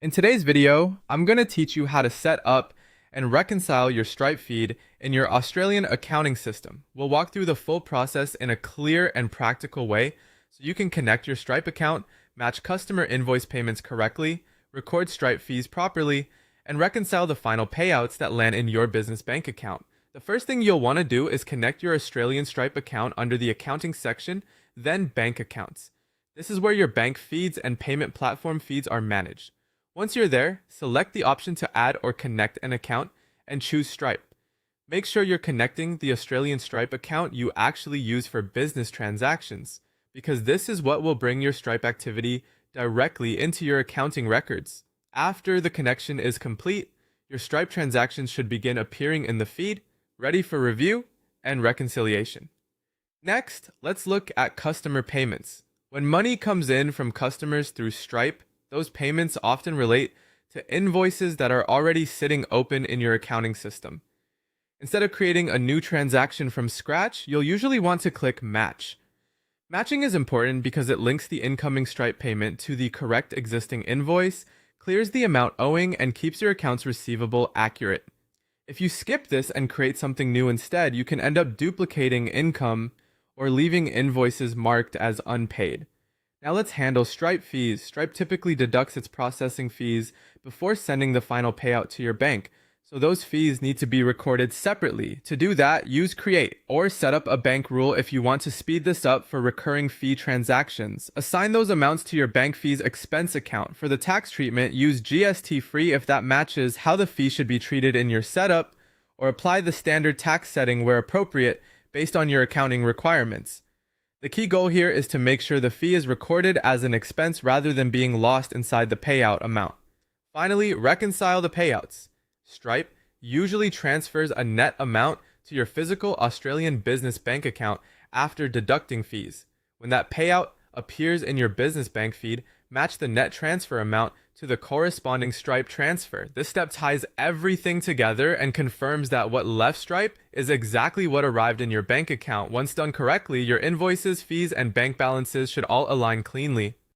In today's video, I'm going to teach you how to set up and reconcile your Stripe feed in your Australian accounting system. We'll walk through the full process in a clear and practical way so you can connect your Stripe account, match customer invoice payments correctly, record Stripe fees properly, and reconcile the final payouts that land in your business bank account. The first thing you'll want to do is connect your Australian Stripe account under the accounting section, then bank accounts. This is where your bank feeds and payment platform feeds are managed. Once you're there, select the option to add or connect an account and choose Stripe. Make sure you're connecting the Australian Stripe account you actually use for business transactions, because this is what will bring your Stripe activity directly into your accounting records. After the connection is complete, your Stripe transactions should begin appearing in the feed, ready for review and reconciliation. Next, let's look at customer payments. When money comes in from customers through Stripe, those payments often relate to invoices that are already sitting open in your accounting system. Instead of creating a new transaction from scratch, you'll usually want to click Match. Matching is important because it links the incoming Stripe payment to the correct existing invoice, clears the amount owing, and keeps your accounts receivable accurate. If you skip this and create something new instead, you can end up duplicating income or leaving invoices marked as unpaid. Now let's handle Stripe fees. Stripe typically deducts its processing fees before sending the final payout to your bank, so those fees need to be recorded separately. To do that, use Create or set up a bank rule if you want to speed this up for recurring fee transactions. Assign those amounts to your bank fees expense account. For the tax treatment, use GST free if that matches how the fee should be treated in your setup, or apply the standard tax setting where appropriate based on your accounting requirements. The key goal here is to make sure the fee is recorded as an expense rather than being lost inside the payout amount. Finally, reconcile the payouts. Stripe usually transfers a net amount to your physical Australian business bank account after deducting fees. When that payout appears in your business bank feed, match the net transfer amount to the corresponding Stripe transfer. This step ties everything together and confirms that what left Stripe is exactly what arrived in your bank account. Once done correctly, your invoices, fees, and bank balances should all align cleanly.